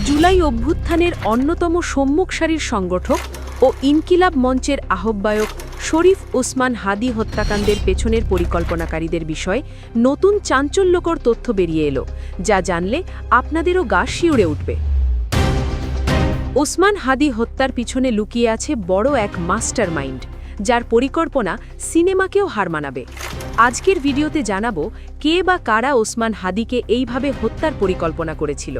জুলাই অভ্যুত্থানের অন্যতম সম্মুখ সারির সংগঠক ও ইনকিলাব মঞ্চের আহ্বায়ক শরীফ ওসমান হাদী হত্যাকাণ্ডের পেছনের পরিকল্পনাকারীদের বিষয়ে নতুন চাঞ্চল্যকর তথ্য বেরিয়ে এলো, যা জানলে আপনাদেরও গা শিউরে উঠবে। ওসমান হাদী হত্যার পিছনে লুকিয়ে আছে বড় এক মাস্টার মাইন্ড, যার পরিকল্পনা সিনেমাকেও হার মানাবে। আজকের ভিডিওতে জানাবো কে বা কারা ওসমান হাদীকে এইভাবে হত্যার পরিকল্পনা করেছিল।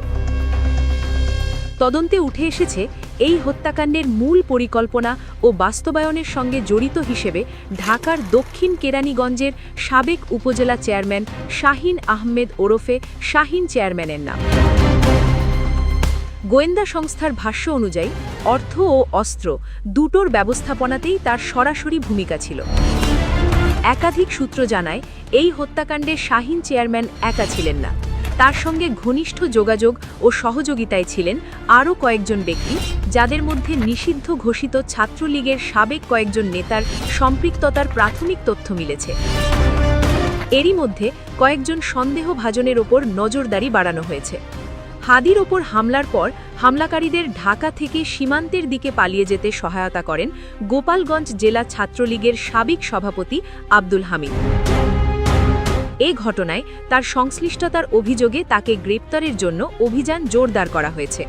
তদন্তে উঠে এসেছে এই হত্যাকাণ্ডের মূল পরিকল্পনা ও বাস্তবায়নের সঙ্গে জড়িত হিসেবে ঢাকার দক্ষিণ কেরানীগঞ্জের সাবেক উপজেলা চেয়ারম্যান শাহীন আহমেদ ওরফে শাহীন চেয়ারম্যানের নাম। গোয়েন্দা সংস্থার ভাষ্য অনুযায়ী অর্থ ও অস্ত্র দুটোর ব্যবস্থাপনাতেই তার সরাসরি ভূমিকা ছিল। একাধিক সূত্র জানায় এই হত্যাকাণ্ডে শাহীন চেয়ারম্যান একা ছিলেন না, তার সঙ্গে ঘনিষ্ঠ যোগাযোগ ও সহযোগিতায় ছিলেন আরও কয়েকজন ব্যক্তি, যাদের মধ্যে নিষিদ্ধ ঘোষিত ছাত্রলীগের সাবেক কয়েকজন নেতার সম্পৃক্ততার প্রাথমিক তথ্য মিলেছে। এরই মধ্যে কয়েকজন সন্দেহভাজনের ওপর নজরদারি বাড়ানো হয়েছে। হাদীর ওপর হামলার পর হামলাকারীদের ঢাকা থেকে সীমান্তের দিকে পালিয়ে যেতে সহায়তা করেন গোপালগঞ্জ জেলা ছাত্রলীগের সাবেক সভাপতি আব্দুল হামিদ। এ ঘটনায় তার সংশ্লিষ্টতার অভিযোগে তাকে গ্রেপ্তারের জন্য অভিযান জোরদার করা হয়েছে।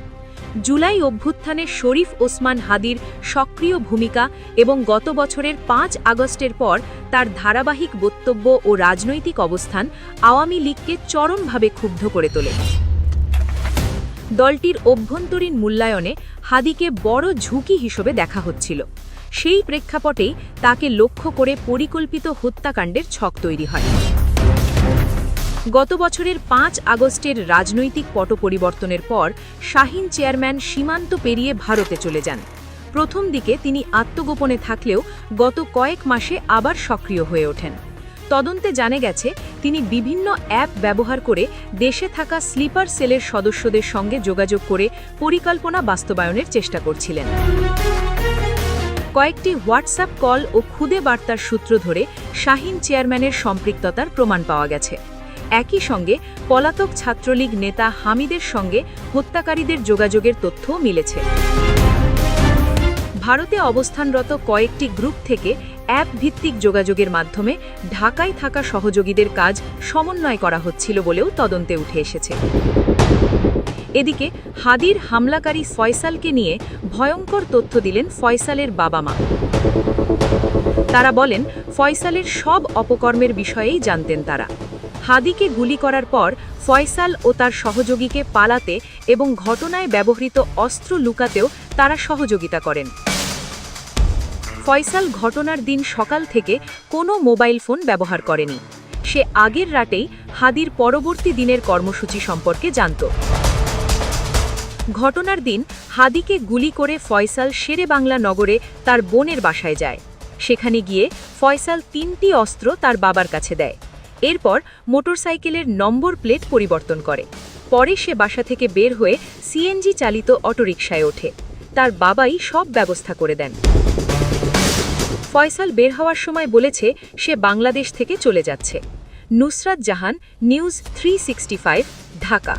জুলাই অভ্যুত্থানে শরীফ ওসমান হাদীর সক্রিয় ভূমিকা এবং গত বছরের ৫ আগস্টের পর তার ধারাবাহিক বক্তব্য ও রাজনৈতিক অবস্থান আওয়ামী লীগকে চরমভাবে ক্ষুব্ধ করে তোলে। দলটির অভ্যন্তরীণ মূল্যায়নে হাদীকে বড় ঝুঁকি হিসেবে দেখা হচ্ছিল। সেই প্রেক্ষাপটেই তাকে লক্ষ্য করে পরিকল্পিত হত্যাকাণ্ডের ছক তৈরি হয়। গত বছরের ৫ আগস্টের রাজনৈতিক পট পরিবর্তনের পর শাহীন চেয়ারম্যান সীমান্ত পেরিয়ে ভারতে চলে যান। প্রথম দিকে তিনি আত্মগোপনে থাকলেও গত কয়েক মাসে আবার সক্রিয় হয়ে ওঠেন। তদন্তে জানা গেছে তিনি বিভিন্ন অ্যাপ ব্যবহার করে দেশে থাকা স্লিপার সেলের সদস্যদের সঙ্গে যোগাযোগ করে পরিকল্পনা বাস্তবায়নের চেষ্টা করছিলেন। কয়েকটি হোয়াটসঅ্যাপ কল ও খুদে বার্তার সূত্র ধরে শাহীন চেয়ারম্যানের সম্পৃক্ততার প্রমাণ পাওয়া গেছে। একই সঙ্গে পলাতক ছাত্রলীগ নেতা হামিদের সঙ্গে হত্যাকারীদের যোগাযোগের তথ্যও মিলেছে। ভারতে অবস্থানরত কয়েকটি গ্রুপ থেকে অ্যাপ ভিত্তিক যোগাযোগের মাধ্যমে ঢাকায় থাকা সহযোগীদের কাজ সমন্বয় করা হচ্ছিল বলেও তদন্তে উঠে এসেছে। এদিকে হাদীর হামলাকারী ফয়সালকে নিয়ে ভয়ঙ্কর তথ্য দিলেন ফয়সালের বাবা-মা। তারা বলেন ফয়সালের সব অপকর্মের বিষয়েই জানতেন তারা। হাদীকে গুলি করার পর ফয়সাল ও তার সহযোগীকে পালাতে এবং ঘটনায় ব্যবহৃত অস্ত্র লুকাতেও তারা সহযোগিতা করেন। ফয়সাল ঘটনার দিন সকাল থেকে কোনো মোবাইল ফোন ব্যবহার করেনি। সে আগের রাতেই হাদীর পরবর্তী দিনের কর্মসূচি সম্পর্কে জানত। ঘটনার দিন হাদীকে গুলি করে ফয়সাল শেরেবাংলা নগরে তার বোনের বাসায় যায়। সেখানে গিয়ে ফয়সাল ৩টি অস্ত্র তার বাবার কাছে দেয়। এরপর মোটরসাইকেলের নম্বর প্লেট পরিবর্তন করে। পরে সে বাসা থেকে বের হয়ে সিএনজি চালিত অটোরিকশায় ওঠে। তার বাবাই সব ব্যবস্থা করে দেন। ফয়সাল বের হওয়ার সময় বলেছে সে বাংলাদেশ থেকে চলে যাচ্ছে। নুসরাত জাহান, নিউজ 365, ঢাকা।